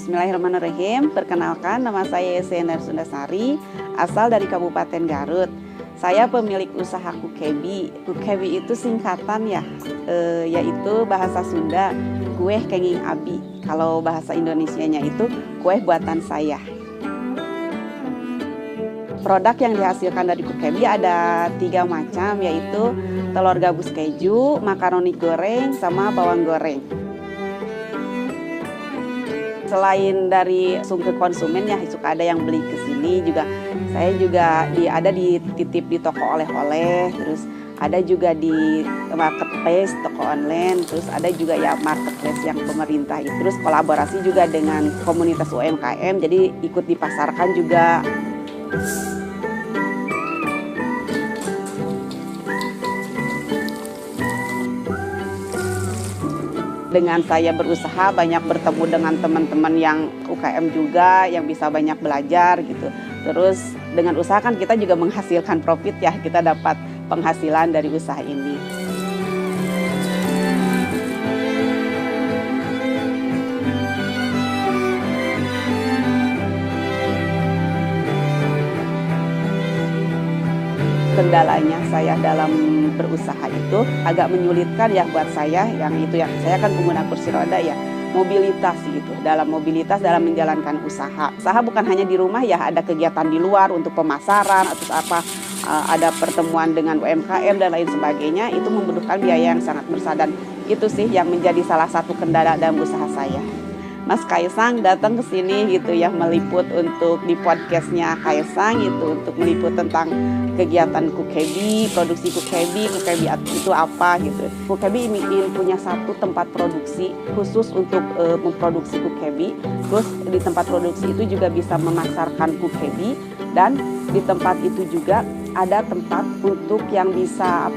Bismillahirrahmanirrahim. Perkenalkan, nama saya Yesi Endar Sundasari, asal dari Kabupaten Garut. Saya pemilik usaha Kukebi. Kukebi itu singkatan ya, yaitu bahasa Sunda kue kenging abi. Kalau bahasa Indonesianya itu kue buatan saya. Produk yang dihasilkan dari Kukebi ada 3 macam, yaitu telur gabus keju, makaroni goreng, sama bawang goreng. Selain dari langsung ke konsumen ya, suka ada yang beli ke sini juga. Saya juga ada dititip di toko oleh-oleh, terus ada juga di marketplace, toko online, terus ada juga ya marketplace yang pemerintah itu. Terus kolaborasi juga dengan komunitas UMKM, jadi ikut dipasarkan juga. Dengan saya berusaha banyak bertemu dengan teman-teman yang UKM juga, yang bisa banyak belajar gitu. Terus dengan usaha kan kita juga menghasilkan profit ya, kita dapat penghasilan dari usaha ini. Kendalanya saya dalam berusaha itu agak menyulitkan ya buat saya, yang saya kan pengguna kursi roda ya, mobilitas gitu. Dalam menjalankan usaha. Usaha bukan hanya di rumah ya, ada kegiatan di luar untuk pemasaran atau ada pertemuan dengan UMKM dan lain sebagainya, itu membutuhkan biaya yang sangat besar, dan itu sih yang menjadi salah satu kendala dalam usaha saya. Mas Kaisang datang ke sini gitu ya, meliput untuk di podcastnya Kaisang itu, untuk meliput tentang kegiatan Kukebi, produksi Kukebi itu apa gitu. Kukebi ingin punya satu tempat produksi khusus untuk memproduksi Kukebi. Terus di tempat produksi itu juga bisa memasarkan Kukebi, dan di tempat itu juga ada tempat untuk yang bisa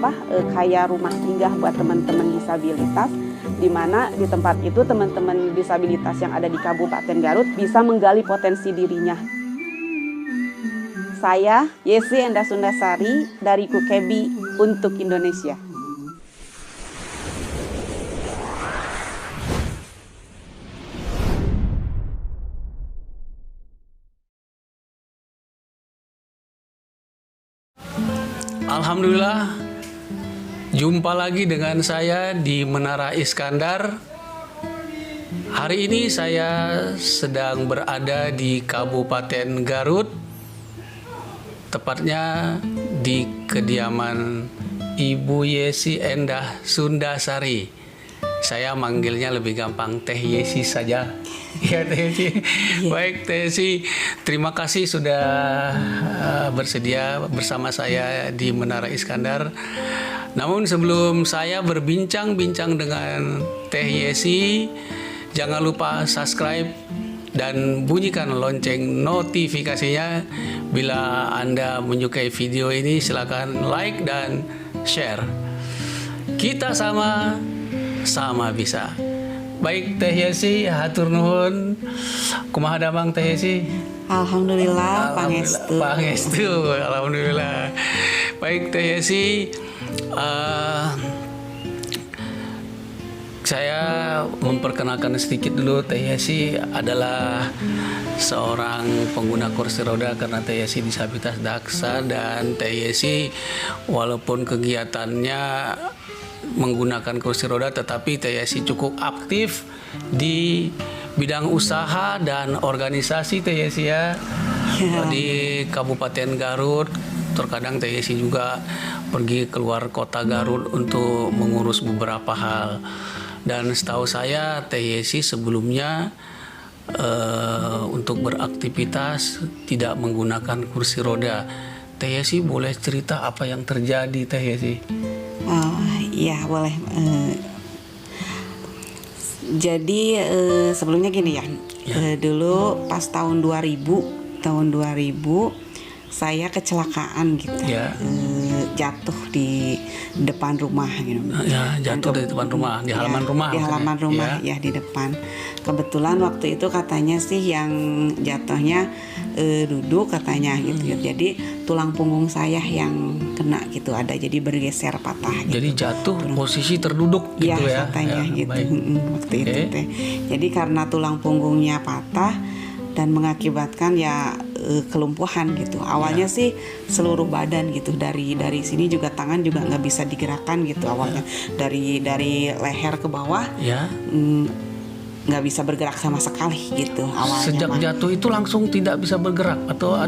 kayak rumah singgah buat teman-teman disabilitas, di mana di tempat itu teman-teman disabilitas yang ada di Kabupaten Garut bisa menggali potensi dirinya. Saya Yesi Endar Sundasari dari Kukebi untuk Indonesia. Alhamdulillah, jumpa lagi dengan saya di Menara Iskandar. Hari ini saya sedang berada di Kabupaten Garut, tepatnya di kediaman Ibu Yesi Endar Sundasari. Saya manggilnya lebih gampang Teh Yesi saja. Ya Teh Yesi. Baik Teh Yesi, terima kasih sudah bersedia bersama saya di Menara Iskandar. Namun sebelum saya berbincang-bincang dengan Teh Yesi, jangan lupa subscribe dan bunyikan lonceng notifikasinya. Bila Anda menyukai video ini, silakan like dan share. Kita sama bisa. Baik Teh Yesi, hatur nuhun. Kumaha damang Teh Yesi? Alhamdulillah, pangestu. Alhamdulillah. Baik Teh Yesi, saya memperkenalkan sedikit dulu. Teh Yesi adalah seorang pengguna kursi roda karena Teh Yesi disabilitas daksa, dan Teh Yesi walaupun kegiatannya menggunakan kursi roda, tetapi Teh Yesi cukup aktif di bidang usaha dan organisasi Teh Yesi ya. Di Kabupaten Garut. Terkadang Teh Yesi juga pergi keluar kota Garut untuk mengurus beberapa hal. Dan setahu saya Teh Yesi sebelumnya untuk beraktivitas tidak menggunakan kursi roda. Teh Yesi boleh cerita apa yang terjadi Teh Yesi? Iya boleh. Jadi sebelumnya gini ya. Dulu pas tahun 2000 saya kecelakaan gitu. jatuh di depan rumah gitu. Ya, jatuh dari depan rumah, di halaman rumah. Di halaman rumah ya di depan. Kebetulan waktu itu katanya sih yang jatuhnya duduk katanya gitu. Jadi tulang punggung saya yang kena gitu, ada jadi bergeser patah gitu. Jadi jatuh posisi terduduk gitu ya. Katanya ya, gitu. baik. Waktu itu teh. Jadi karena tulang punggungnya patah dan mengakibatkan ya kelumpuhan gitu. Awalnya sih seluruh badan gitu, dari sini juga tangan juga nggak bisa digerakkan gitu awalnya, dari leher ke bawah nggak bisa bergerak sama sekali gitu awalnya. Sejak jatuh itu langsung tidak bisa bergerak atau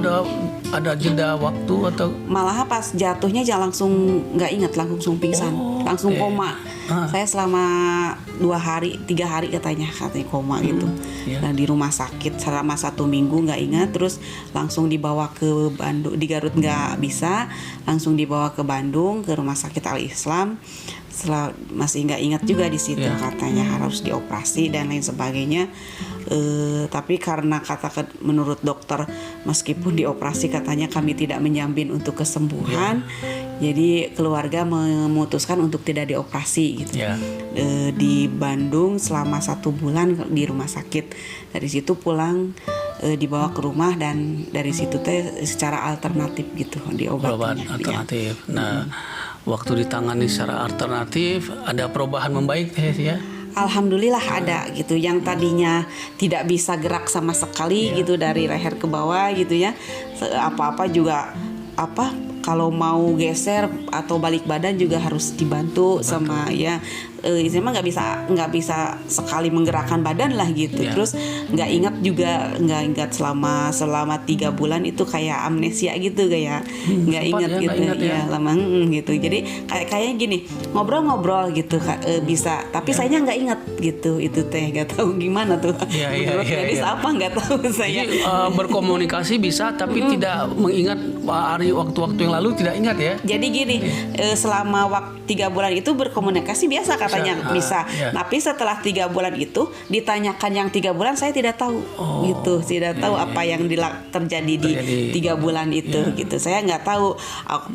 ada jeda waktu atau? Malah pas jatuhnya langsung nggak ingat, langsung pingsan, langsung koma. Saya selama 3 hari katanya koma gitu. Dan di rumah sakit selama 1 minggu nggak ingat, terus langsung dibawa ke Bandung, di Garut nggak bisa, langsung dibawa ke Bandung ke Rumah Sakit Al Islam. Masih nggak ingat juga di situ, katanya harus dioperasi dan lain sebagainya. Tapi karena menurut dokter meskipun dioperasi katanya kami tidak menjamin untuk kesembuhan, jadi keluarga memutuskan untuk tidak dioperasi gitu. Di Bandung selama 1 bulan di rumah sakit. Dari situ pulang dibawa ke rumah dan dari situ teh secara alternatif gitu diobatinya. Alternatif. Nah, waktu ditangani secara alternatif ada perubahan membaik ya? Alhamdulillah ada gitu. Yang tadinya tidak bisa gerak sama sekali gitu dari leher ke bawah gitu ya. Apa-apa juga kalau mau geser atau balik badan juga harus dibantu sama ya. Istilahnya nggak bisa sekali menggerakkan badan lah gitu. Terus nggak ingat selama 3 bulan itu kayak amnesia gitu, kayak nggak ingat gitu ya lama gitu. Jadi kayak gini, ngobrol gitu bisa, tapi sayanya nggak ingat gitu. Itu teh nggak tahu gimana tuh. Menurut medis apa nggak tahu saya. Jadi berkomunikasi bisa tapi tidak mengingat waktu-waktu yang lalu, tidak ingat ya. Jadi gini, selama 3 bulan itu berkomunikasi biasa katanya bisa. Tapi setelah 3 bulan itu ditanyakan yang 3 bulan saya tidak tahu gitu, tidak tahu apa yang terjadi di 3 bulan itu gitu. Saya nggak tahu.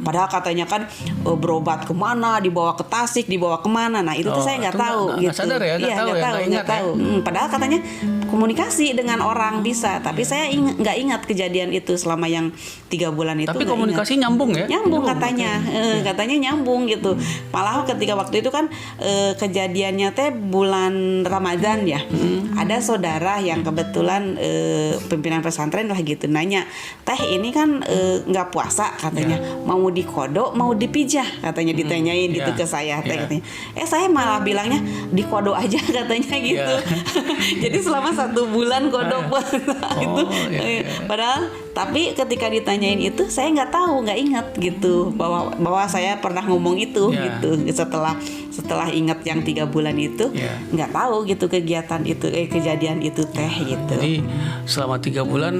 Padahal katanya kan berobat kemana, dibawa ke Tasik, dibawa kemana. Nah itu tuh saya nggak tahu. Nggak sadar ya, nggak tahu. Padahal katanya komunikasi dengan orang bisa, tapi saya nggak ingat kejadian itu selama yang 3 bulan itu. Tapi komunikasi nyambung ya? Nyambung katanya, katanya nyambung gitu. Malah ketika waktu itu kan kejadiannya teh bulan Ramadan ya. Ada saudara yang kebetulan pimpinan pesantren lah gitu nanya, teh ini kan nggak puasa katanya, mau dikodok mau dipijah katanya, ditanyain gitu ke saya teh katanya. Saya malah bilangnya dikodok aja katanya gitu. Jadi selama 1 bulan kodok puasa itu. Padahal tapi ketika ditanyain itu saya nggak ingat gitu bahwa saya pernah ngomong itu gitu. Setelah ingat yang 3 bulan itu nggak tahu gitu kegiatan itu kejadian itu teh gitu. Jadi selama 3 bulan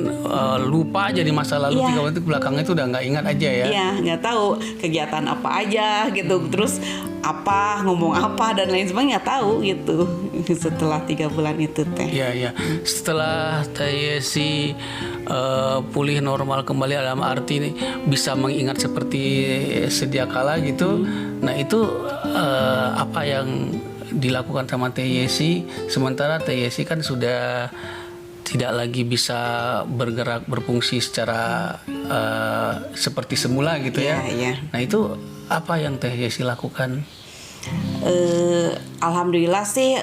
lupa aja di masa lalu, 3 bulan itu belakangnya itu udah nggak ingat aja ya. Iya, nggak tahu kegiatan apa aja gitu, terus ngomong apa dan lain sebagainya nggak tahu gitu setelah 3 bulan itu teh. Iya. Setelah Teh Yesi pulih normal kembali, dalam arti ini bisa mengingat seperti sedia kala gitu. Nah itu apa yang dilakukan sama Teh Yesi, sementara Teh Yesi kan sudah tidak lagi bisa bergerak berfungsi secara seperti semula gitu ya. Nah itu apa yang Teh Yesi lakukan? Alhamdulillah sih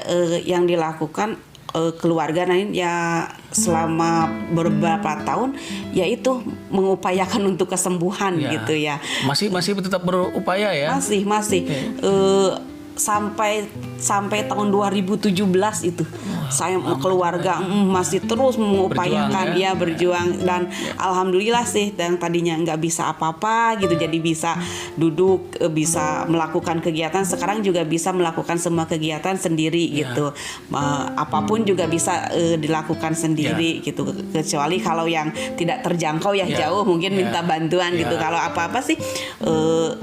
yang dilakukan keluarga ya selama beberapa tahun yaitu mengupayakan untuk kesembuhan gitu ya. Masih tetap berupaya ya? Masih. Sampai tahun 2017 itu saya keluarga masih terus mengupayakan berjuang dan alhamdulillah sih, dan tadinya nggak bisa apa-apa gitu jadi bisa duduk, bisa melakukan kegiatan, sekarang juga bisa melakukan semua kegiatan sendiri gitu. Apapun juga bisa dilakukan sendiri gitu, kecuali kalau yang tidak terjangkau jauh mungkin minta bantuan gitu. Kalau apa-apa sih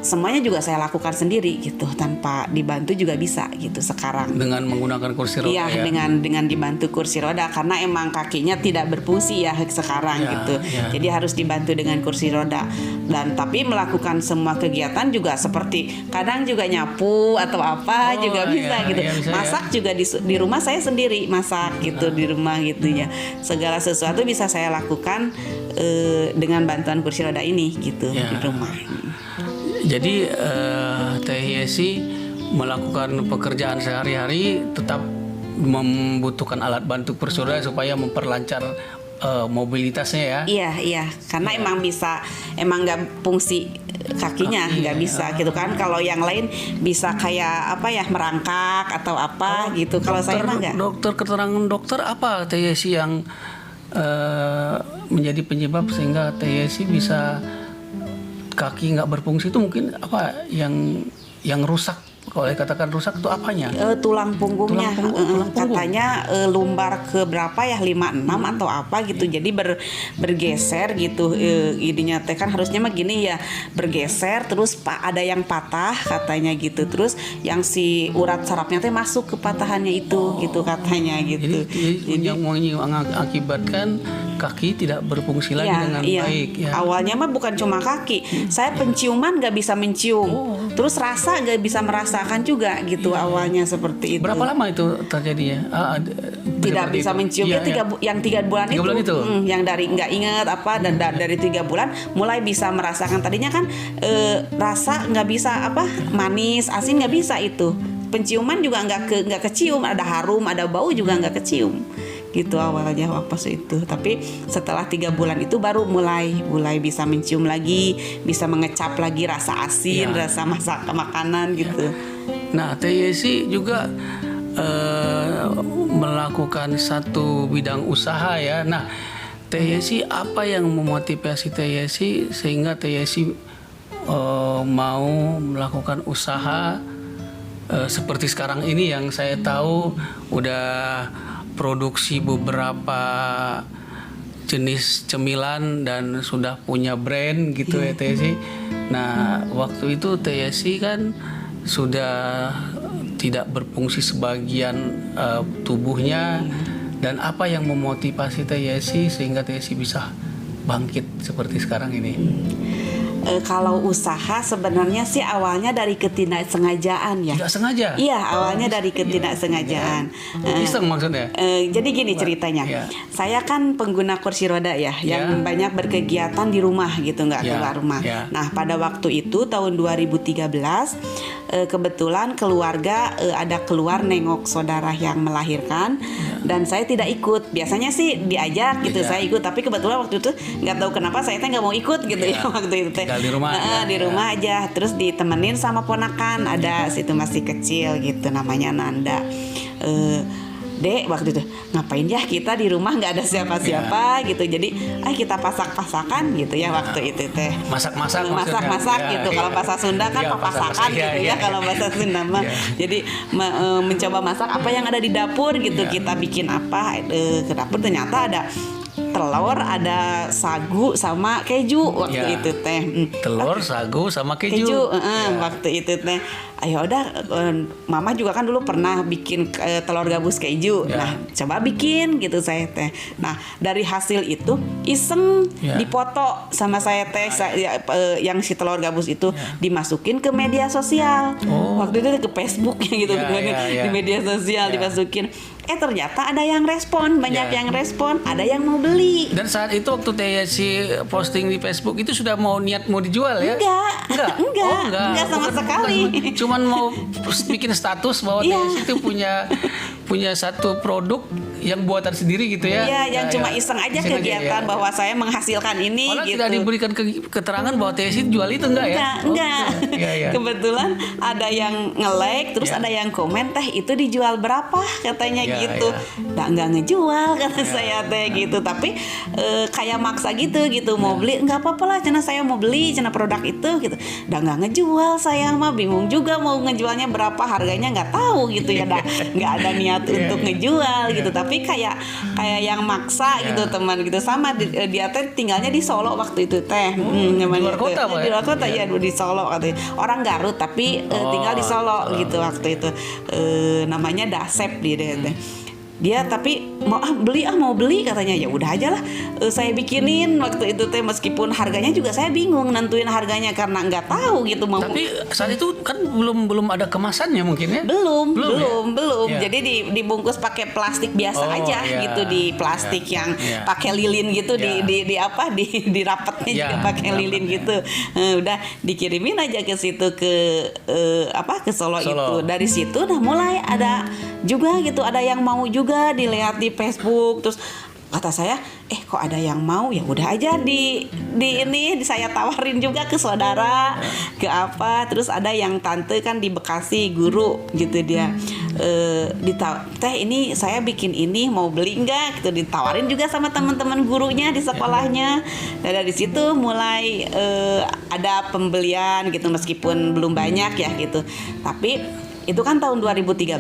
semuanya juga saya lakukan sendiri gitu tanpa dibantu dibantu juga bisa gitu sekarang. Dengan menggunakan kursi roda Iya, ya. dengan dibantu kursi roda karena emang kakinya tidak berfungsi ya sekarang Ya, gitu. ya. Jadi harus dibantu dengan kursi roda. Dan tapi melakukan semua kegiatan juga seperti kadang juga nyapu atau apa juga bisa ya, gitu. ya, bisa, Masak juga di rumah saya sendiri masak gitu di rumah gitu ya. Segala sesuatu bisa saya lakukan dengan bantuan kursi roda ini gitu Ya. di rumah. Jadi Teh Yesi melakukan pekerjaan sehari-hari tetap membutuhkan alat bantu kursi roda supaya memperlancar mobilitasnya ya. Iya, karena emang nggak fungsi kakinya nggak bisa gitu kan. Kalau yang lain bisa kayak apa ya merangkak atau apa gitu. Kalau saya mah nggak. Keterangan dokter apa Teh Yesi yang menjadi penyebab sehingga Teh Yesi bisa kaki nggak berfungsi itu mungkin apa yang rusak? Kalau dikatakan rusak itu apanya? Tulang punggungnya Tulang punggung. katanya lumbar ke berapa ya 56 atau apa gitu. Jadi bergeser gitu. Ininya teh kan harusnya mah gini ya, bergeser terus ada yang patah katanya gitu. Terus yang si urat sarafnya teh masuk ke patahannya itu gitu katanya gitu. Jadi yang mengakibatkan kaki tidak berfungsi lagi dengan baik ya. Awalnya mah bukan cuma kaki, saya penciuman nggak bisa mencium, terus rasa nggak bisa merasakan juga gitu awalnya seperti itu. Berapa lama itu terjadi ya? Tidak bisa mencium yang 3 bulan itu, yang dari nggak ingat apa dan dari 3 bulan mulai bisa merasakan. Tadinya kan rasa nggak bisa apa manis asin nggak bisa itu, penciuman juga nggak kecium, ada harum ada bau juga nggak kecium gitu awalnya pas itu. Tapi setelah 3 bulan itu baru mulai bisa mencium lagi, bisa mengecap lagi rasa asin, rasa masak makanan gitu. Nah, Teh Yesi juga melakukan satu bidang usaha ya. Nah, Teh Yesi apa yang memotivasi Teh Yesi sehingga Teh Yesi mau melakukan usaha seperti sekarang ini yang saya tahu udah produksi beberapa jenis cemilan dan sudah punya brand gitu ya Teh Yesi. Nah, waktu itu Teh Yesi kan sudah tidak berfungsi sebagian tubuhnya, dan apa yang memotivasi Teh Yesi sehingga Teh Yesi bisa bangkit seperti sekarang ini? Kalau usaha sebenarnya sih awalnya dari ketidaksengajaan ya. Tidak sengaja? Iya, awalnya dari ketidaksengajaan. Iseng maksudnya? Jadi gini ceritanya. Saya kan pengguna kursi roda ya, yang banyak berkegiatan di rumah gitu, nggak keluar rumah. Nah, pada waktu itu tahun 2013 kebetulan keluarga ada keluar nengok saudara yang melahirkan dan saya tidak ikut. Biasanya sih diajak gitu, saya ikut, tapi kebetulan waktu itu nggak tahu kenapa saya nggak mau ikut gitu ya waktu itu teh. Di rumah di rumah aja, terus ditemenin sama ponakan ada situ masih kecil gitu namanya Nanda. Dek waktu itu ngapain ya kita di rumah nggak ada siapa-siapa gitu, jadi kita pasak-pasakan gitu ya waktu itu teh masak-masak gitu. Kalau bahasa Sunda kan pasakan gitu ya kalau bahasa Sunda mah. Jadi mencoba masak apa yang ada di dapur gitu. Kita bikin apa ke dapur, ternyata ada telur, ada sagu sama keju waktu itu teh. Telur, sagu sama keju. Waktu itu teh. Ayo udah, mama juga kan dulu pernah bikin telur gabus keju. Nah, coba bikin gitu saya teh. Nah, dari hasil itu iseng dipoto sama saya teh, yang si telur gabus itu dimasukin ke media sosial. Waktu itu ke Facebook gitu, di media sosial dimasukin. Ternyata ada yang respon, banyak yang respon, ada yang mau beli. Dan saat itu waktu Teh Yesi posting di Facebook itu sudah mau dijual ya? Enggak sama sekali. Cuman mau bikin status bahwa Teh Yesi itu punya satu produk yang buatan sendiri gitu ya? Iya, yang cuma iseng aja kegiatan bahwa saya menghasilkan ini. Malah gitu. Tidak diberikan keterangan bahwa Teh Yesi jual itu enggak ya? Enggak. Kebetulan ada yang nge-like, terus ada yang komen, teh itu dijual berapa katanya gitu. Enggak ngejual kata saya teh gitu, tapi kayak maksa gitu mau beli, enggak apa-apa lah, cina saya mau beli cina produk itu gitu. Udah enggak ngejual, saya mah bingung juga mau ngejualnya berapa, harganya enggak tahu gitu ya, enggak ada niat untuk ngejual gitu. Tapi tapi kayak yang maksa gitu teman gitu. Sama dia teh tinggalnya di Solo waktu itu teh. Di luar kota Pak? Di luar kota ya, di Solo katanya. Orang Garut tapi tinggal di Solo gitu waktu itu. Namanya Dasep dia teh. Dia tapi mau beli katanya. Ya udah aja lah, saya bikinin waktu itu teh, meskipun harganya juga saya bingung nentuin harganya karena nggak tahu gitu mau. Tapi saat itu kan belum ada kemasannya mungkin ya? Belum. Ya? Jadi dibungkus pakai plastik biasa aja iya. gitu, di plastik yang pakai lilin gitu, di rapetnya juga pakai lilin gitu. Udah dikirimin aja ke situ ke Solo itu. Dari situ nah mulai ada juga gitu, ada yang mau juga dilihat di Facebook, terus kata saya kok ada yang mau, ya udah aja di saya tawarin juga ke saudara, ke apa. Terus ada yang tante kan di Bekasi, guru gitu, dia teh ini saya bikin ini, mau beli enggak gitu, ditawarin juga sama teman-teman gurunya di sekolahnya. Dan dari situ mulai ada pembelian gitu, meskipun belum banyak ya gitu, tapi itu kan tahun 2013.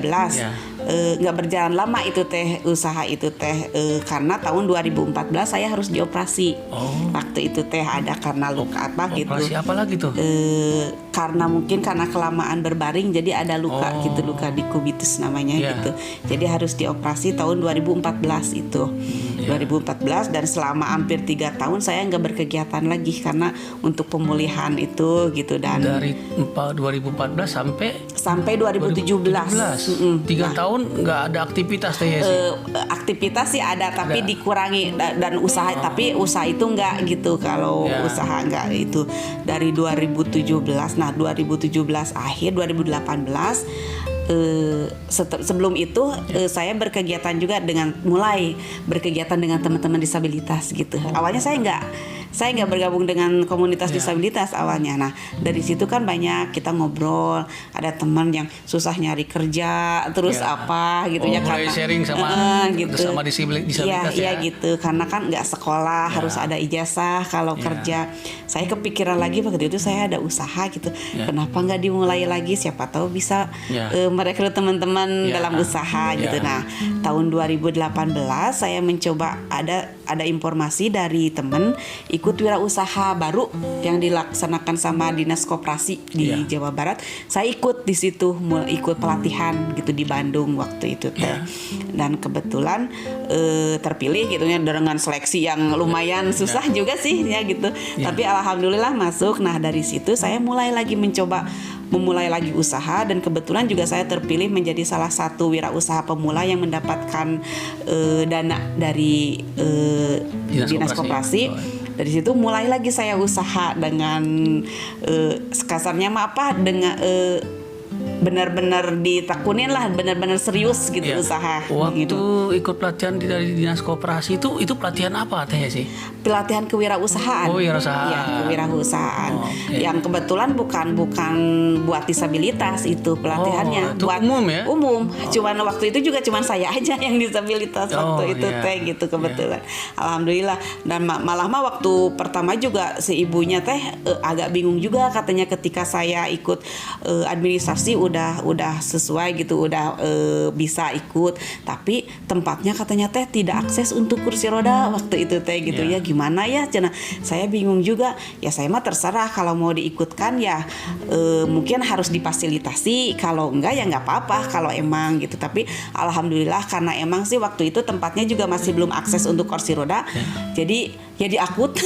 Nggak berjalan lama itu teh, usaha itu teh, karena tahun 2014 saya harus dioperasi. Waktu itu teh ada karena luka apa gitu. Operasi apa lagi tuh? Karena kelamaan berbaring, jadi ada luka gitu, luka di kubitus namanya gitu. Jadi harus dioperasi tahun 2014 itu. 2014, dan selama hampir 3 tahun saya nggak berkegiatan lagi karena untuk pemulihan itu gitu. Dan dari 2014 sampai 2017. 3 tahun nggak ada aktivitas teh sih? Aktivitas sih ada, tapi dikurangi, dan usaha, tapi usaha itu nggak gitu. Kalau usaha nggak itu dari 2017. Nah 2017 akhir 2018. Sebelum itu saya berkegiatan juga mulai berkegiatan dengan teman-teman disabilitas gitu. Awalnya saya nggak bergabung dengan komunitas disabilitas awalnya. Nah dari situ kan banyak kita ngobrol, ada teman yang susah nyari kerja, terus apa gitu ya, mulai karena sharing sama gitu. sama disabilitas Iya gitu, karena kan nggak sekolah, harus ada ijazah kalau kerja. Saya kepikiran lagi waktu itu saya ada usaha gitu, kenapa nggak dimulai lagi, siapa tahu bisa merekrut teman-teman dalam usaha gitu. Nah tahun 2018 saya mencoba, ada informasi dari teman ikut wirausaha baru yang dilaksanakan sama Dinas Koperasi di Jawa Barat. Saya ikut di situ, ikut pelatihan gitu di Bandung waktu itu teh. Dan kebetulan terpilih gitu ya, dengan seleksi yang lumayan susah juga sih ya gitu. Tapi alhamdulillah masuk. Nah dari situ saya memulai lagi usaha, dan kebetulan juga saya terpilih menjadi salah satu wirausaha pemula yang mendapatkan dana dari Dinas Koperasi. Dari situ mulai lagi saya usaha dengan kasarnya dengan benar-benar ditekunin lah, benar-benar serius gitu usaha. Waktu gitu. ikut pelatihan dari Dinas Koperasi itu pelatihan apa teh sih? Pelatihan kewirausahaan. Kewirausahaan. Ya, kewirausahaan. Yang kebetulan bukan buat disabilitas itu pelatihannya. Itu buat umum ya? Umum. Cuman waktu itu juga cuman saya aja yang disabilitas waktu itu teh gitu kebetulan. Alhamdulillah. Dan malah waktu pertama juga si ibunya teh agak bingung juga katanya ketika saya ikut administrasi udah sesuai gitu, udah bisa ikut, tapi tempatnya katanya teh tidak akses untuk kursi roda waktu itu teh gitu. Ya gimana ya cenah, saya bingung juga. Ya saya mah terserah, kalau mau diikutkan ya mungkin harus difasilitasi, kalau enggak ya nggak apa-apa kalau emang gitu. Tapi alhamdulillah karena emang sih waktu itu tempatnya juga masih belum akses untuk kursi roda, jadi ya diangkut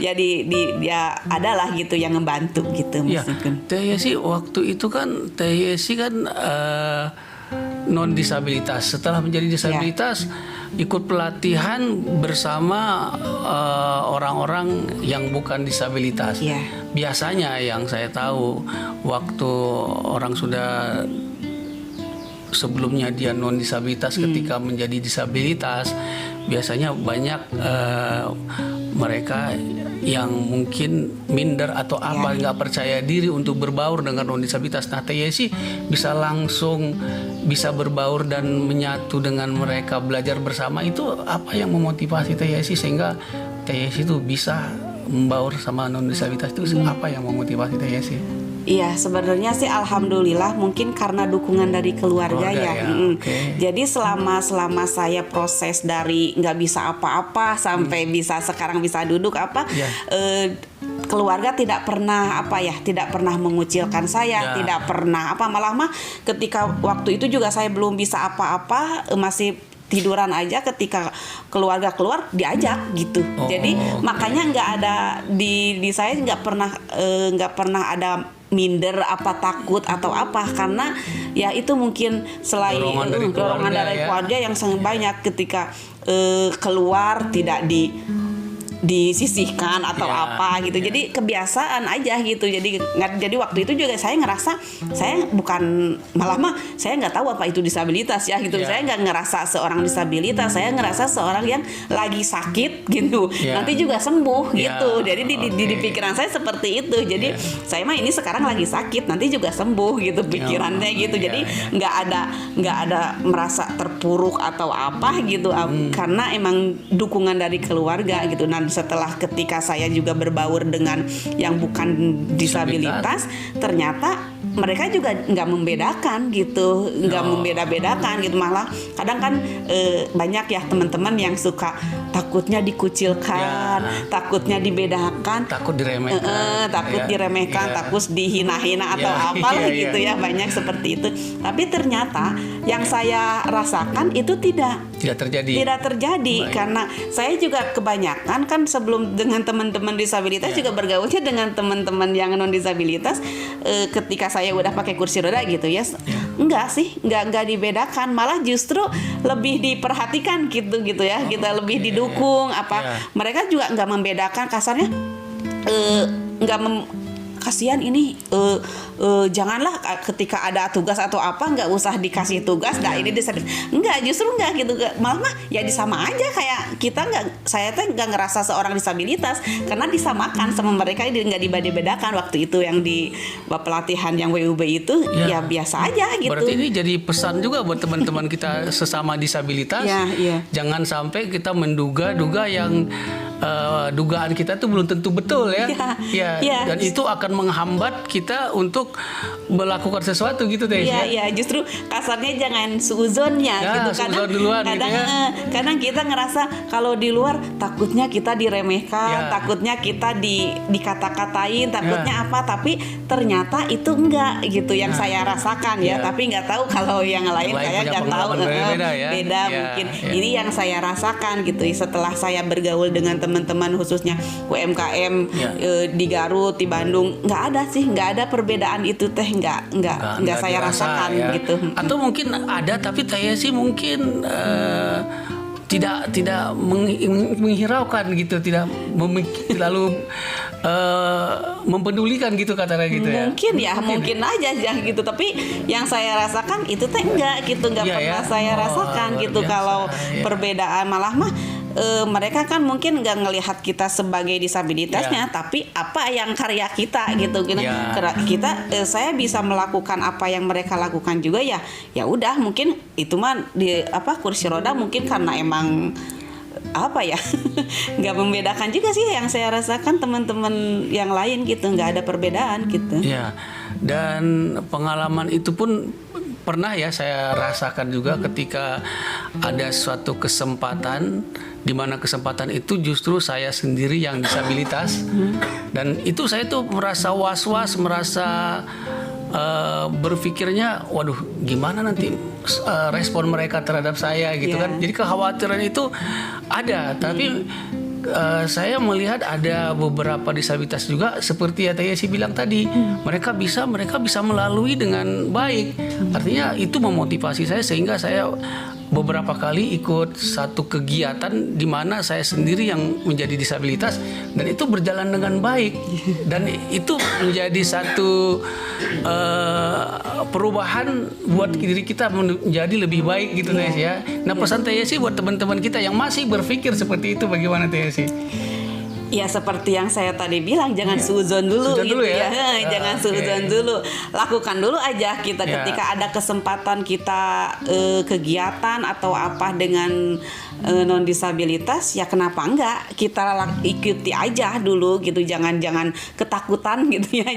ya adalah gitu yang ngebantu gitu meskipun. Teh Yesi waktu itu kan non disabilitas. Setelah menjadi disabilitas ikut pelatihan bersama orang-orang yang bukan disabilitas. Biasanya yang saya tahu waktu orang sudah sebelumnya dia non disabilitas, ketika menjadi disabilitas biasanya banyak mereka yang mungkin minder atau nggak percaya diri untuk berbaur dengan non disabilitas. Nah Teh Yesi bisa langsung berbaur dan menyatu dengan mereka, belajar bersama. Itu apa yang memotivasi Teh Yesi sehingga Teh Yesi itu bisa membaur sama non disabilitas? Itu apa yang memotivasi Teh Yesi? Iya, sebenarnya sih alhamdulillah mungkin karena dukungan dari keluarga ya. Oke. Jadi selama saya proses dari nggak bisa apa-apa sampai bisa sekarang bisa duduk Ya. keluarga tidak pernah tidak pernah mengucilkan saya, Ya. tidak pernah malah mah ketika waktu itu juga saya belum bisa apa-apa, masih tiduran aja, ketika keluarga keluar diajak gitu. Jadi makanya nggak ada di saya nggak pernah ada minder takut atau apa, karena ya itu mungkin selain dorongan dari keluarga yang sangat banyak ketika keluar tidak disisihkan atau apa gitu. Jadi kebiasaan aja gitu. Jadi waktu itu juga saya ngerasa saya bukan, malah mah saya nggak tahu apa itu disabilitas ya gitu. Saya nggak ngerasa seorang disabilitas, saya ngerasa seorang yang lagi sakit gitu. Nanti juga sembuh gitu. Jadi di pikiran saya seperti itu. Jadi saya mah ini sekarang lagi sakit, nanti juga sembuh gitu pikirannya gitu. Jadi nggak ada merasa terpuruk atau apa gitu, karena emang dukungan dari keluarga gitu. Nah, setelah ketika saya juga berbaur dengan yang bukan disabilitas, ternyata mereka juga nggak membedakan gitu, nggak membeda-bedakan gitu. Malah kadang kan banyak ya teman-teman yang suka takutnya dikucilkan, takutnya dibedakan, takut diremehkan, takut dihina-hina atau apalah gitu ya, banyak seperti itu. Tapi ternyata yang saya rasakan itu tidak terjadi. Baik. Karena saya juga kebanyakan kan sebelum dengan teman-teman disabilitas juga bergaulnya dengan teman-teman yang non disabilitas. Ketika saya udah pakai kursi roda gitu ya, enggak dibedakan, malah justru lebih diperhatikan gitu ya, kita lebih didukung mereka juga nggak membedakan, kasarnya kasihan ini janganlah ketika ada tugas atau apa nggak usah dikasih tugas, ini justru enggak gitu, malah mah ya disama aja kayak kita saya nggak ngerasa seorang disabilitas karena disamakan sama mereka, nggak dibeda-bedakan waktu itu yang di pelatihan yang WUB itu ya biasa aja gitu. Berarti ini jadi pesan juga buat teman-teman kita sesama disabilitas, jangan sampai kita menduga-duga yang dugaan kita tuh belum tentu betul ya. Dan itu akan menghambat kita untuk melakukan sesuatu gitu Teh. Justru kasarnya jangan suuzonnya gitu. Kadang kita ngerasa kalau di luar takutnya kita diremehkan, takutnya kita dikata-katain, takutnya apa, tapi ternyata itu enggak gitu yang saya rasakan tapi nggak tahu kalau yang lain kayak nggak tahu, beda mungkin. Ini yang saya rasakan gitu setelah saya bergaul dengan teman-teman khususnya UMKM di Garut, di Bandung, nggak ada perbedaan itu Teh, nggak saya rasakan gitu. Atau mungkin ada, tapi saya sih mungkin tidak menghiraukan gitu, tidak terlalu mempedulikan gitu katanya gitu ya. Mungkin aja gitu, tapi yang saya rasakan itu Teh enggak pernah saya rasakan gitu. Kalau perbedaan malah mah mereka kan mungkin nggak ngelihat kita sebagai disabilitasnya, tapi apa yang karya kita gitu. Saya bisa melakukan apa yang mereka lakukan juga ya udah, mungkin itu mah di kursi roda mungkin karena emang nggak membedakan juga sih yang saya rasakan teman-teman yang lain gitu, nggak ada perbedaan gitu. Dan pengalaman itu pun pernah ya saya rasakan juga ketika ada suatu kesempatan di mana kesempatan itu justru saya sendiri yang disabilitas, dan itu saya tuh merasa was-was, merasa berpikirnya waduh gimana nanti respon mereka terhadap saya gitu kan. Jadi kekhawatiran itu ada, tapi saya melihat ada beberapa disabilitas juga seperti ya Teh Yesi bilang tadi, mereka bisa melalui dengan baik. Artinya itu memotivasi saya sehingga saya beberapa kali ikut satu kegiatan di mana saya sendiri yang menjadi disabilitas, dan itu berjalan dengan baik, dan itu menjadi satu perubahan buat diri kita menjadi lebih baik gitu Teh ya. Nah pesan Teh Yesi buat teman-teman kita yang masih berpikir seperti itu bagaimana Teh Yesi? Ya seperti yang saya tadi bilang, jangan Iya. suudzon dulu Suudzon gitu dulu ya. ya? Jangan Oke. suudzon dulu. Lakukan dulu aja kita Ya. ketika ada kesempatan kita kegiatan atau apa dengan non disabilitas, ya kenapa enggak kita ikuti aja dulu gitu. Jangan ketakutan gitu ya.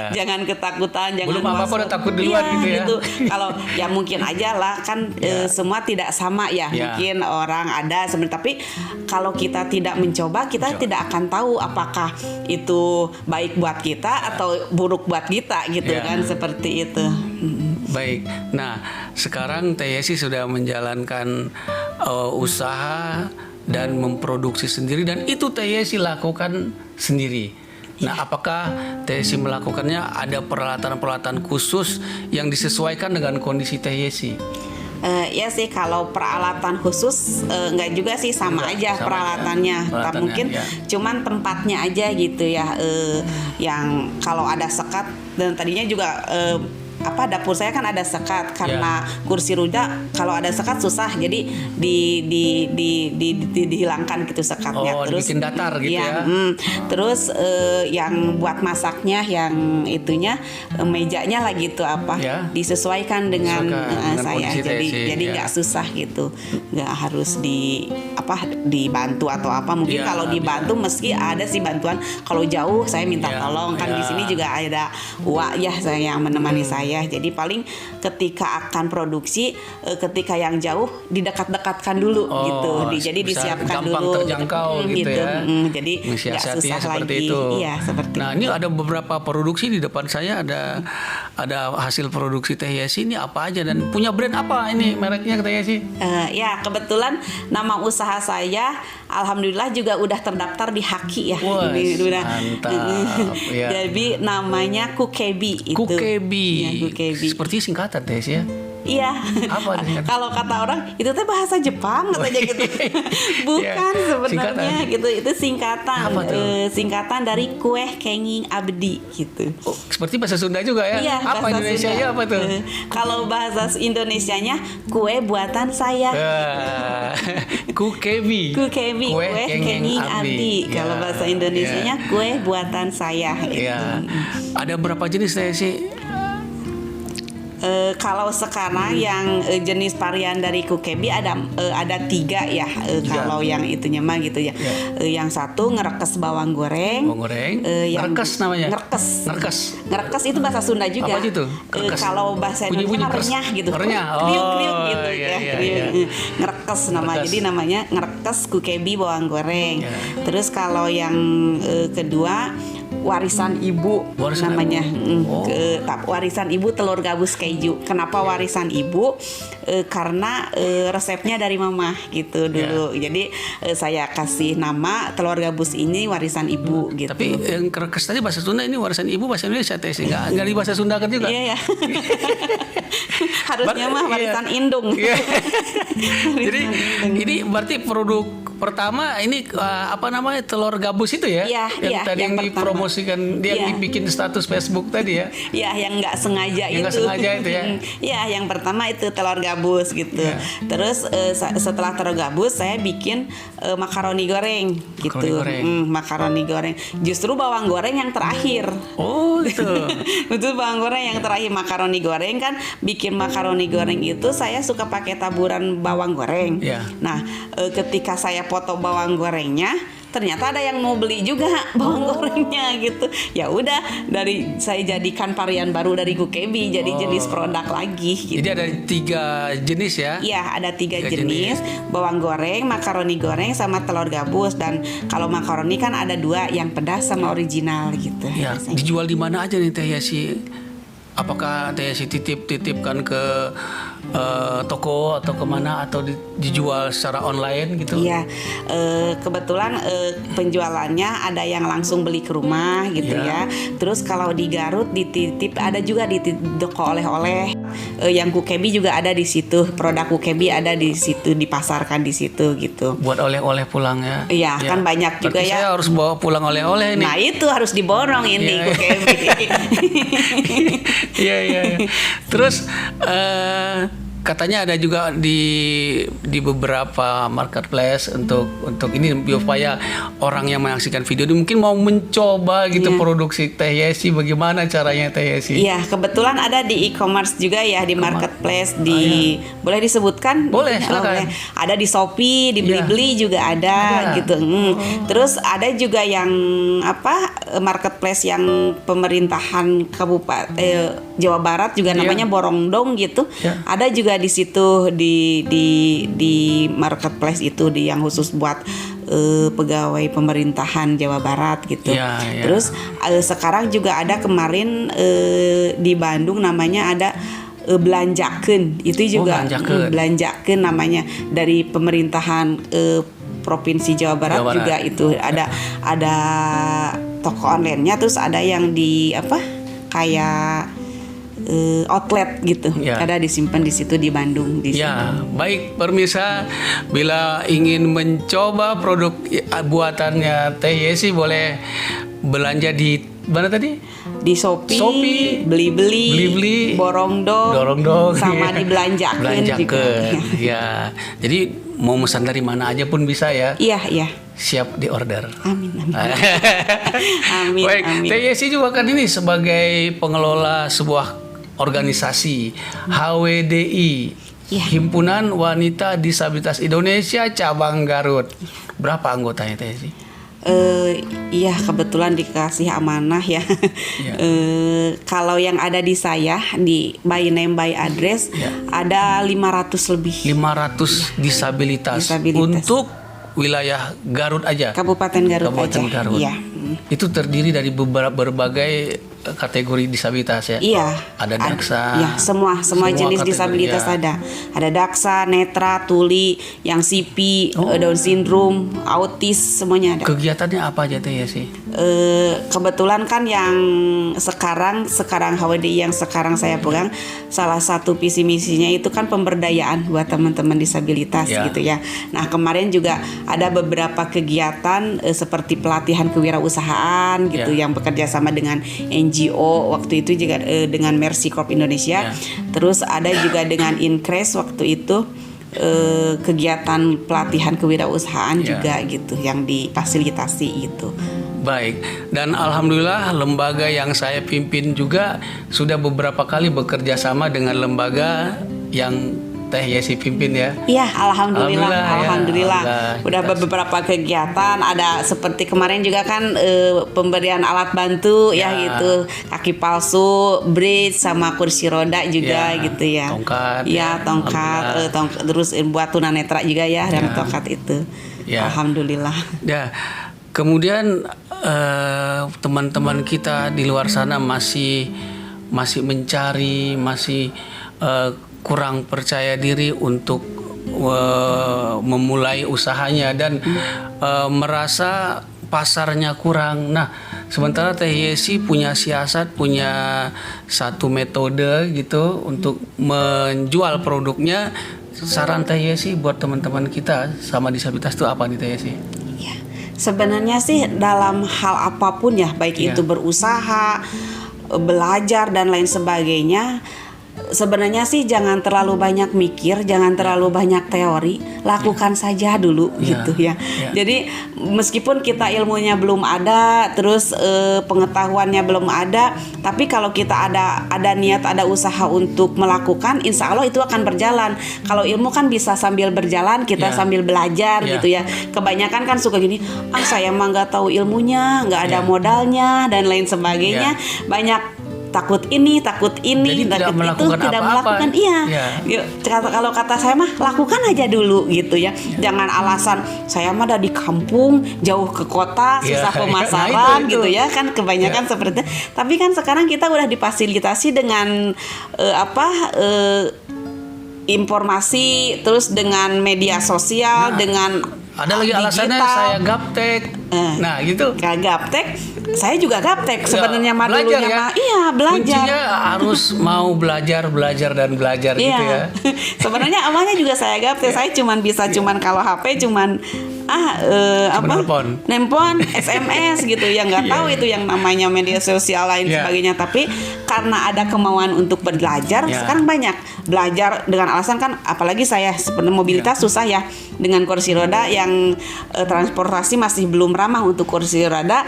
Jangan ketakutan, jangan belum apa-apa udah takut duluan gitu ya. Kalau ya mungkin aja lah kan semua tidak sama ya. Mungkin orang ada sebenarnya, tapi kalau kita tidak mencoba, kita tidak akan tahu apakah itu baik buat kita atau buruk buat kita gitu kan, seperti itu. Baik. Nah, sekarang Teh Yesi sudah menjalankan usaha dan memproduksi sendiri, dan itu Teh Yesi lakukan sendiri. Nah, apakah Teh Yesi melakukannya ada peralatan-peralatan khusus yang disesuaikan dengan kondisi Teh Yesi? Ya sih, kalau peralatan khusus enggak juga sih, sama aja peralatannya. Mungkin cuman tempatnya aja gitu ya, yang kalau ada sekat, dan tadinya juga dapur saya kan ada sekat karena kursi roda, kalau ada sekat susah, jadi dihilangkan gitu sekatnya. Terus dibikin datar gitu ya. Terus yang buat masaknya, yang itunya mejanya lah gitu disesuaikan dengan saya. Jadi nggak susah gitu, nggak harus dibantu atau apa. Mungkin kalau dibantu meski ada sih bantuan. Kalau jauh saya minta tolong kan. Di sini juga ada Wak ya, saya yang menemani saya. Jadi paling ketika akan produksi, ketika yang jauh didekat-dekatkan dulu gitu. Jadi disiapkan gampang dulu. Terjangkau gitu ya. Jadi nggak susah seperti lagi. Itu. Iya, seperti nah, itu. ini ada beberapa produksi di depan saya, ada hasil produksi Teh Yesi. Ini apa aja dan punya brand apa ini mereknya Teh Yesi? Ya, kebetulan nama usaha saya alhamdulillah juga udah terdaftar di Haki ya. Mantap. Jadi namanya Kukebi itu. Kukebi. Seperti singkatan Teh Yesi ya. Iya. Apa kalau kata orang itu teh bahasa Jepang katanya gitu. Bukan sebenarnya gitu. Itu singkatan. Singkatan dari Kue Kenging Abdi gitu. Seperti bahasa Sunda juga ya? Iya, apa Indonesianya apa tuh? Kalau bahasa Indonesianya kue buatan saya. Kukebi. Kue Kenging Abdi. Kalau bahasa Indonesianya kue buatan saya gitu. Ada berapa jenis Teh Yesi? Kalau sekarang yang jenis varian dari Kukebi ada 3 ya. Kalau yang itunya mah gitu ya. Yang satu ngerekes bawang goreng. Ngerekes namanya. Ngerekes itu bahasa Sunda juga. Apa itu? Kalau bahasa Indonesia renyah gitu. Renyah. Kriuk gitu ya. Ngerekes namanya. Jadi namanya ngerekes Kukebi bawang goreng. Terus kalau yang kedua warisan ibu namanya. Warisan ibu telur gabus keju. Kenapa warisan ibu? Karena resepnya dari mama gitu dulu. Jadi saya kasih nama telur gabus ini warisan ibu gitu. Tapi yang kerekes tadi bahasa Sunda, ini warisan ibu bahasa Indonesia Teh Yesi. Enggak di bahasa Sunda kan juga? Iya. Harusnya mah warisan indung. Jadi ini berarti produk pertama ini telur gabus itu ya? Yang tadi yang dipromosikan, dia bikin status Facebook tadi ya? Iya, yang nggak sengaja itu. Nggak sengaja itu ya? Iya, yang pertama itu telur gabus gitu. Terus setelah telur gabus saya bikin makaroni goreng gitu. Makaroni goreng. Justru bawang goreng yang terakhir. Oh gitu. Betul, bawang goreng yang terakhir. Makaroni goreng kan, bikin makaroni goreng itu saya suka pakai taburan bawang goreng. Nah, ketika saya potong bawang gorengnya, ternyata ada yang mau beli juga bawang gorengnya gitu. Ya udah, saya jadikan varian baru dari Kukebi, jadi jenis produk lagi gitu. Jadi ada 3 jenis ya? Iya, ada 3 jenis. Bawang goreng, makaroni goreng, sama telur gabus. Dan kalau makaroni kan ada 2, yang pedas sama original gitu. Ya, dijual di mana aja nih Teh Yesi? Apakah Teh Yesi titipkan ke toko atau kemana, atau dijual secara online gitu? Iya, kebetulan penjualannya ada yang langsung beli ke rumah gitu ya. Terus kalau di Garut dititip, ada juga di toko oleh-oleh. Yang Kukebi juga ada di situ, produk Kukebi ada di situ, dipasarkan di situ gitu. Buat oleh-oleh pulang ya? Iya, kan banyak juga. Berarti saya harus bawa pulang oleh-oleh nih. Nah itu harus diborong ini Kukebi. Iya. Terus katanya ada juga di beberapa marketplace untuk ini supaya orang yang menyaksikan video ini mungkin mau mencoba gitu produksi Teh Yesi, bagaimana caranya Teh Yesi? Iya, kebetulan ada di e-commerce juga ya, di marketplace, boleh disebutkan? Boleh, silakan. Boleh. Ada di Shopee, di Blibli juga ada gitu. Terus ada juga yang marketplace yang pemerintahan Kabupaten Jawa Barat juga namanya Borongdong gitu. Ada juga di situ di marketplace itu yang khusus buat pegawai pemerintahan Jawa Barat gitu. Terus sekarang juga ada kemarin di Bandung namanya ada Belanjakeun. Itu juga Belanjakeun namanya, dari pemerintahan Provinsi Jawa Barat juga itu ada toko online-nya, terus ada yang di kayak outlet gitu, ada disimpan di situ di Bandung. Baik pemirsa, bila ingin mencoba produk buatannya Teh Yesi boleh belanja di mana tadi? Di Shopee, Blibli, Borongdong, sama di Belanjakeun juga. Ya, jadi mau pesan dari mana aja pun bisa ya. Iya. Siap di order. Amin. Baik, Teh Yesi juga kan ini sebagai pengelola sebuah organisasi HWDI, Himpunan Wanita Disabilitas Indonesia Cabang Garut. Berapa anggotanya Teh Yesi? Iya, kebetulan dikasih amanah ya. Kalau yang ada di saya di by name by address ada 500 lebih. 500 disabilitas untuk wilayah Garut aja. Kabupaten Garut aja. Iya. Itu terdiri dari berbagai kategori disabilitas ya. Iya. Ada daksa. Iya, semua jenis disabilitas ada. Ada daksa, netra, tuli, yang CP, Down syndrome, autis, semuanya ada. Kegiatannya apa aja Teh Yesi? Kebetulan kan yang sekarang HWDI yang sekarang saya pegang, salah satu visi misinya itu kan pemberdayaan buat teman-teman disabilitas gitu ya. Nah, kemarin juga ada beberapa kegiatan seperti pelatihan kewirausahaan gitu yang bekerja sama dengan NGO waktu itu juga dengan Mercy Corp Indonesia. Terus ada juga dengan Incres waktu itu kegiatan pelatihan kewirausahaan juga gitu yang difasilitasi itu. Baik, dan alhamdulillah lembaga yang saya pimpin juga sudah beberapa kali bekerja sama dengan lembaga yang Teh Yesi pimpin ya. Iya, alhamdulillah. Udah beberapa kegiatan, ada seperti kemarin juga kan pemberian alat bantu gitu, kaki palsu, bridge sama kursi roda juga gitu ya. Tongkat. Tongkat, terus buat tunanetra juga dan tongkat itu. Alhamdulillah. Kemudian teman-teman kita di luar sana masih mencari, masih kurang percaya diri untuk memulai usahanya dan merasa pasarnya kurang. Nah, sementara Teh Yesi punya siasat, punya satu metode gitu untuk menjual produknya. Saran Teh Yesi buat teman-teman kita sama disabilitas itu apa nih Teh Yesi? Sebenarnya sih dalam hal apapun baik itu berusaha, belajar dan lain sebagainya, sebenarnya sih jangan terlalu banyak mikir, jangan terlalu banyak teori, lakukan saja dulu gitu ya. Jadi meskipun kita ilmunya belum ada, terus pengetahuannya belum ada, tapi kalau kita ada niat, ada usaha untuk melakukan, insya Allah itu akan berjalan. Kalau ilmu kan bisa sambil berjalan, kita sambil belajar gitu ya. Kebanyakan kan suka gini, saya mah nggak tahu ilmunya, nggak ada modalnya dan lain sebagainya, banyak takut ini, jadi takut tidak itu, tidak melakukan. Kalau kata saya mah lakukan aja dulu gitu ya. Jangan alasan saya mah ada di kampung, jauh ke kota, susah pemasaran gitu ya. Kan kebanyakan seperti itu. Tapi kan sekarang kita udah difasilitasi dengan informasi, terus dengan media sosial, dengan ada lagi alasannya saya gaptek. Nah, gitu. Gaptek, saya juga gaptek sebenarnya mah dulunya mah. Iya, belajar. Kuncinya harus mau belajar gitu ya. Sebenarnya awalnya juga saya gaptek. Saya cuman bisa kalau HP cuman Nelpon, SMS gitu ya, nggak tahu itu yang namanya media sosial lain sebagainya. Tapi karena ada kemauan untuk belajar, sekarang banyak belajar dengan alasan kan, apalagi saya sebenarnya mobilitas susah ya dengan kursi roda yang transportasi masih belum ramah untuk kursi roda,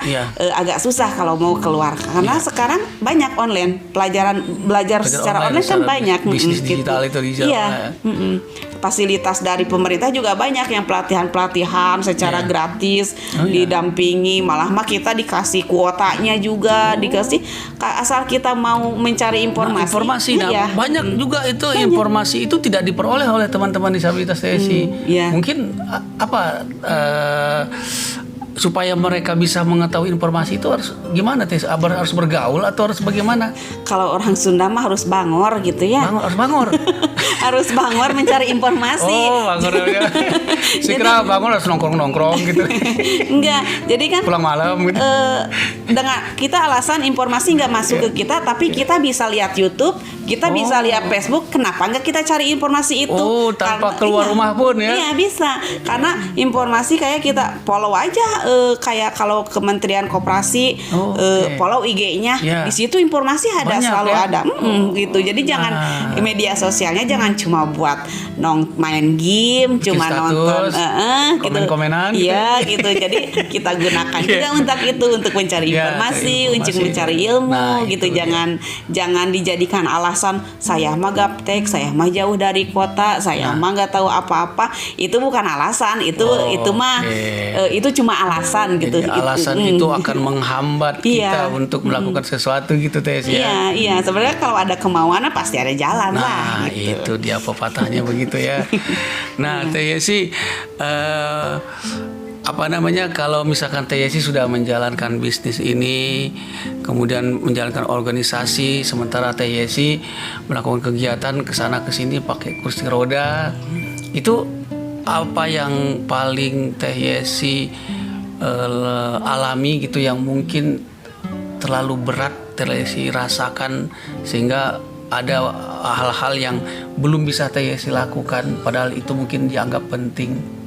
agak susah kalau mau keluar karena sekarang banyak online belajar secara online kan banyak bisnis digital itu digital. Fasilitas dari pemerintah juga banyak yang pelatihan secara gratis, didampingi, malah kita dikasih kuotanya juga, dikasih asal kita mau mencari informasi. Banyak juga itu informasi itu tidak diperoleh oleh teman-teman disabilitas TSI. Mungkin supaya mereka bisa mengetahui informasi itu harus gimana, harus bergaul atau harus bagaimana? Kalau orang Sunda mah harus bangor gitu ya. Harus bangor. Harus bangor mencari informasi. Bangor ya. Saya bangor harus nongkrong gitu. Enggak, jadi kan pulang malam gitu. Dengan kita alasan informasi nggak masuk ke kita, tapi kita bisa lihat YouTube, kita bisa lihat Facebook. Kenapa nggak kita cari informasi itu? Tanpa keluar rumah pun ya? Iya bisa, karena informasi kayak kita follow aja. Kayak kalau Kementerian Koperasi follow IG-nya, di situ informasi ada, banyak, selalu ada, gitu. Jadi jangan media sosialnya jangan cuma buat main game, cuma nonton, gitu. Komen-komenan, gitu. Jadi kita gunakan juga untuk itu, untuk mencari informasi, untuk mencari ilmu, gitu. Jangan dijadikan alasan saya mah gaptek, saya mah jauh dari kota, saya mah nggak tahu apa-apa. Itu bukan alasan, itu mah itu cuma alasan gitu. Jadi alasan itu akan menghambat kita untuk melakukan sesuatu gitu Teh ya. Iya, sebenarnya kalau ada kemauan pasti ada jalan lah. Nah, gitu. Itu dia pepatahnya begitu ya. Nah, Teh Yesi, kalau misalkan Teh Yesi sudah menjalankan bisnis ini, kemudian menjalankan organisasi, sementara Teh Yesi melakukan kegiatan kesana kesini pakai kursi roda, itu apa yang paling Teh Yesi alami gitu, yang mungkin terlalu berat Teh Yesi rasakan sehingga ada hal-hal yang belum bisa Teh Yesi lakukan padahal itu mungkin dianggap penting?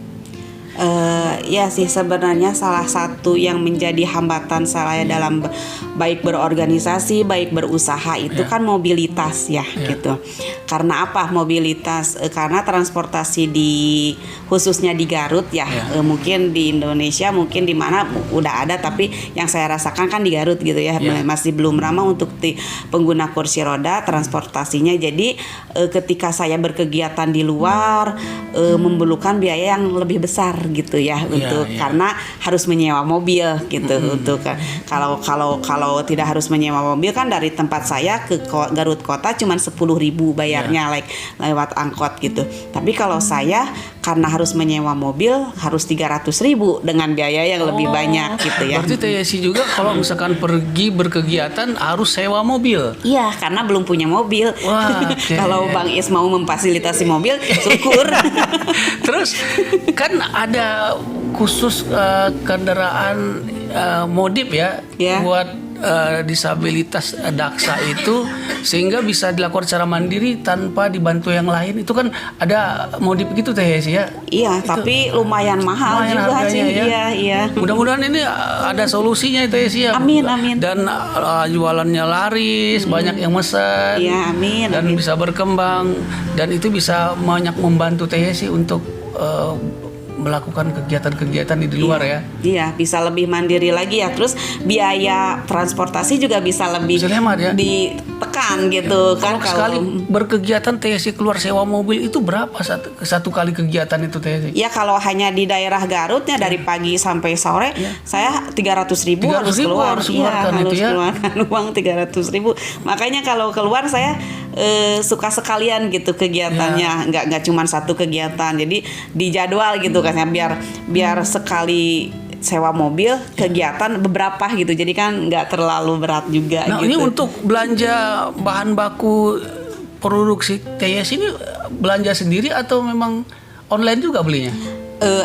Ya sih, sebenarnya salah satu yang menjadi hambatan saya dalam baik berorganisasi, baik berusaha itu kan mobilitas gitu. Karena apa mobilitas? Karena transportasi khususnya di Garut mungkin di Indonesia mungkin di mana udah ada, tapi yang saya rasakan kan di Garut gitu ya, masih belum ramah untuk pengguna kursi roda transportasinya. Jadi ketika saya berkegiatan di luar memerlukan biaya yang lebih besar gitu ya, karena harus menyewa mobil gitu. Untuk kalau tidak harus menyewa mobil kan dari tempat saya ke Garut kota cuma 10.000 bayarnya lewat angkot gitu. Tapi kalau saya karena harus menyewa mobil harus 300.000 dengan biaya yang lebih banyak gitu ya. Berarti Teh Yesi juga kalau misalkan pergi berkegiatan harus sewa mobil? Iya, karena belum punya mobil. Kalau Bang Is mau memfasilitasi mobil, syukur. Terus kan ada khusus kendaraan modif buat disabilitas daksa itu, sehingga bisa dilakukan secara mandiri tanpa dibantu yang lain. Itu kan ada modif gitu Teh Yesi ya? Iya, tapi lumayan mahal juga sih. Iya. Mudah-mudahan ini ada solusinya Teh Yesi ya. Amin. Dan jualannya laris, banyak yang mesen. Iya, amin. Dan bisa berkembang, dan itu bisa banyak membantu Teh Yesi untuk melakukan kegiatan-kegiatan di luar ya. Iya, bisa lebih mandiri lagi ya. Terus biaya transportasi juga bisa lebih hemat ya, ditekan gitu kan. Kalau sekali berkegiatan Teh Yesi keluar sewa mobil itu berapa satu kali kegiatan itu Teh Yesi? Ya kalau hanya di daerah Garutnya dari pagi sampai sore saya 300.000 harus keluar. Harus keluarkan uang 300.000. Makanya kalau keluar saya suka sekalian gitu kegiatannya, nggak cuma satu kegiatan, jadi dijadwal gitu kan, biar sekali sewa mobil kegiatan beberapa gitu, jadi kan nggak terlalu berat juga. Nah gitu. Ini untuk belanja bahan baku produksi Teh Yesi ini belanja sendiri atau memang online juga belinya?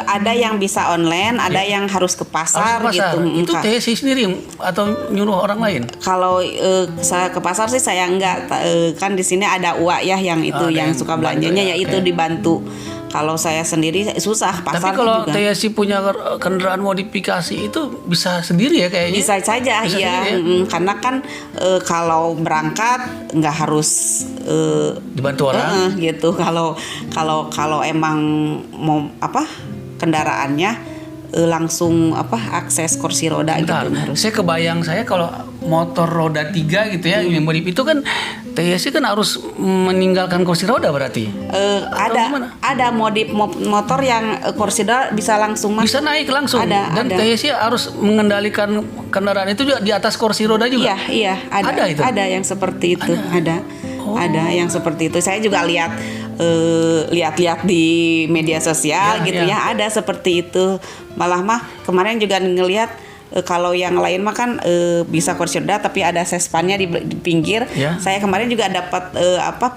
Ada yang bisa online, ada yang harus ke pasar, gitu. Itu Teh Yesi sendiri atau nyuruh orang lain? Kalau saya ke pasar sih saya enggak, kan di sini ada Uwa ya yang itu yang suka belanjanya ya itu dibantu Kalau saya sendiri susah, Tapi pasarnya kalau juga. Teh Yesi punya kendaraan modifikasi itu bisa sendiri ya kayaknya. Bisa saja, Bisa iya. sendiri ya? Karena kan kalau berangkat nggak harus Dibantu orang. gitu. Kalau emang mau kendaraannya langsung akses kursi roda Bentar, gitu harus. saya kebayang saya kalau motor roda 3 gitu ya, yang modif itu kan Teh Yesi kan harus meninggalkan kursi roda berarti. gimana? Ada modif motor yang kursi roda bisa langsung masuk. Bisa naik langsung. Ada, Dan ada. Teh Yesi harus mengendalikan kendaraan itu juga di atas kursi roda juga. Iya, ada. Ada itu? Ada yang seperti itu, ada. Oh. Ada yang seperti itu. Saya juga lihat di media sosial Ya, gitu ya. ya, ada seperti itu. Malah mah kemarin juga ngelihat kalau yang lain mah kan bisa kursi roda tapi ada sespannya di pinggir. Ya. Saya kemarin juga dapat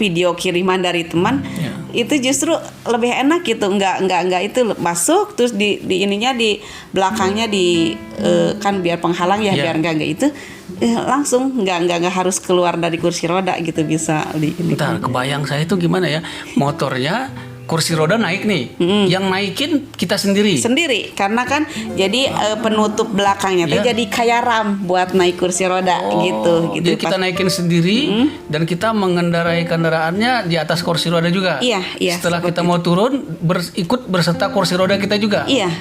video kiriman dari teman. Ya. Itu justru lebih enak gitu, nggak itu masuk terus di ininya di belakangnya kan biar penghalang ya, Ya. biar nggak itu langsung nggak harus keluar dari kursi roda gitu, bisa di ini. Bentar, kebayang saya itu gimana ya? Motornya kursi roda naik nih. Yang naikin kita sendiri. Sendiri karena kan jadi penutup belakangnya tuh Ya. jadi kayak ram buat naik kursi roda gitu. Jadi kita naikin sendiri dan kita mengendarai kendaraannya di atas kursi roda juga. Iya, Setelah seperti kita mau turun ikut berserta kursi roda kita juga. Iya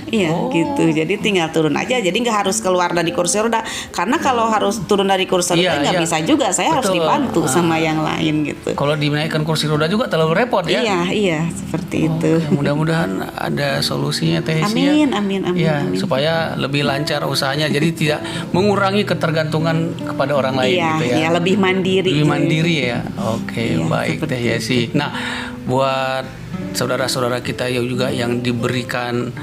gitu. Jadi tinggal turun aja. Jadi nggak harus keluar dari kursi roda. Karena kalau harus turun dari kursi roda Iya, nggak iya. bisa juga. Saya harus Betul. dibantu sama yang lain gitu. Kalau dinaikkan kursi roda juga terlalu repot ya. Iya seperti itu. Ya, mudah-mudahan ada solusinya Teh Yesi ya. Amin. Ya, supaya lebih lancar usahanya. Jadi tidak mengurangi ketergantungan kepada orang lain Iya, gitu ya. iya, lebih mandiri. Lebih mandiri ya. Oke, Iya, baik seperti Teh Yesi. Nah, buat saudara-saudara kita juga yang diberikan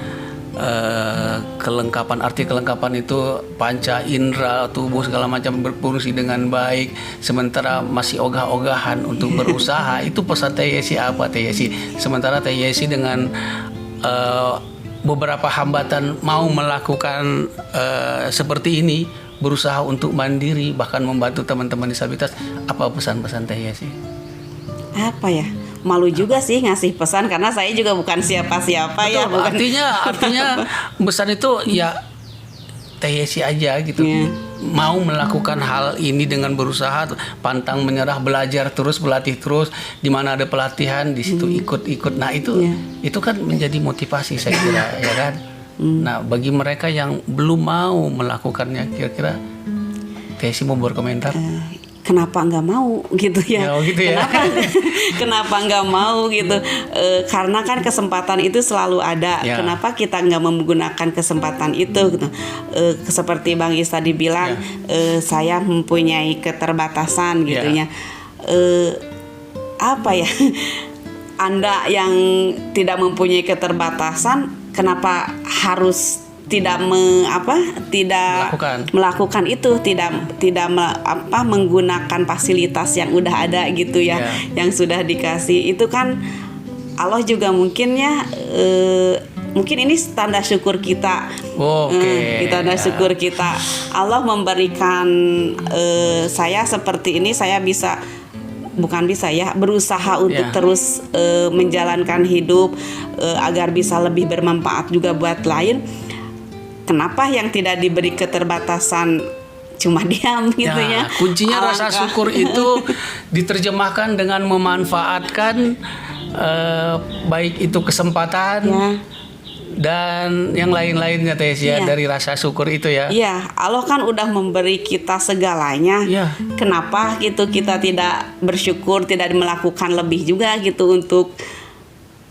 kelengkapan, arti kelengkapan itu panca indera tubuh segala macam berfungsi dengan baik, sementara masih ogah-ogahan untuk berusaha, itu pesan Teh Yesi apa Teh Yesi? Sementara Teh Yesi dengan beberapa hambatan mau melakukan seperti ini, berusaha untuk mandiri bahkan membantu teman-teman disabilitas, apa pesan-pesan Teh Yesi? Apa ya? Malu juga sih ngasih pesan karena saya juga bukan siapa-siapa ya. Betul, Bukan. artinya pesan itu ya Teh Yesi aja gitu. Iya. Mau melakukan hal ini dengan berusaha, pantang menyerah, belajar terus, berlatih terus. Di mana ada pelatihan di situ ikut-ikut. Nah itu Iya. itu kan menjadi motivasi saya kira ya kan. Nah bagi mereka yang belum mau melakukannya, kira-kira Teh Yesi mau berkomentar? Kenapa nggak mau gitu ya? Ya, gitu ya. Kenapa nggak mau gitu? Karena kan kesempatan itu selalu ada. Ya. Kenapa kita nggak menggunakan kesempatan itu? Gitu. Seperti Bang Is tadi bilang, saya mempunyai keterbatasan gitu ya. Apa ya? Anda yang tidak mempunyai keterbatasan, kenapa harus tidak melakukan itu, tidak menggunakan fasilitas yang udah ada gitu ya, yang sudah dikasih itu kan Allah juga mungkin ya mungkin ini tanda syukur kita. Tanda syukur kita, Allah memberikan saya seperti ini, saya berusaha untuk terus menjalankan hidup agar bisa lebih bermanfaat juga buat lain. Kenapa yang tidak diberi keterbatasan cuma diam gitu ya? Kuncinya rasa syukur itu diterjemahkan dengan memanfaatkan baik itu kesempatan dan yang lain-lainnya Teh Yesi dari rasa syukur itu ya. Iya, Allah kan udah memberi kita segalanya. Iya. Kenapa gitu kita tidak bersyukur, tidak melakukan lebih juga gitu untuk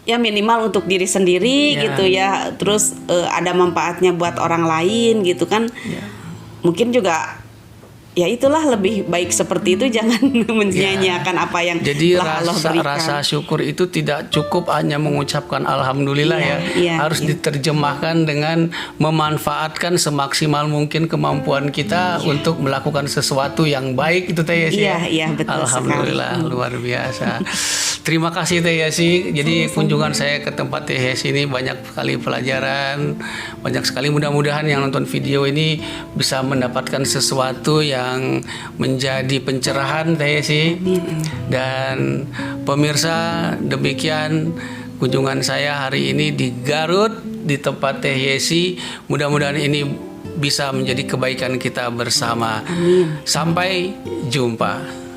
ya minimal untuk diri sendiri gitu ya, terus ada manfaatnya buat orang lain gitu kan. Mungkin juga ya itulah lebih baik seperti itu, jangan menyia-nyiakan apa yang telah Allah berikan. Jadi rasa syukur itu tidak cukup hanya mengucapkan alhamdulillah harus diterjemahkan dengan memanfaatkan semaksimal mungkin kemampuan kita untuk melakukan sesuatu yang baik itu Teh Yesi. Iya, betul alhamdulillah sekali. luar biasa. Terima kasih Teh Yesi. Jadi kunjungan saya ke tempat Teh Yesi ini banyak sekali pelajaran, banyak sekali, mudah-mudahan yang nonton video ini bisa mendapatkan sesuatu yang menjadi pencerahan Teh Yesi. Dan pemirsa, demikian kunjungan saya hari ini di Garut di tempat Teh Yesi. Mudah-mudahan ini bisa menjadi kebaikan kita bersama. Amin. Sampai jumpa.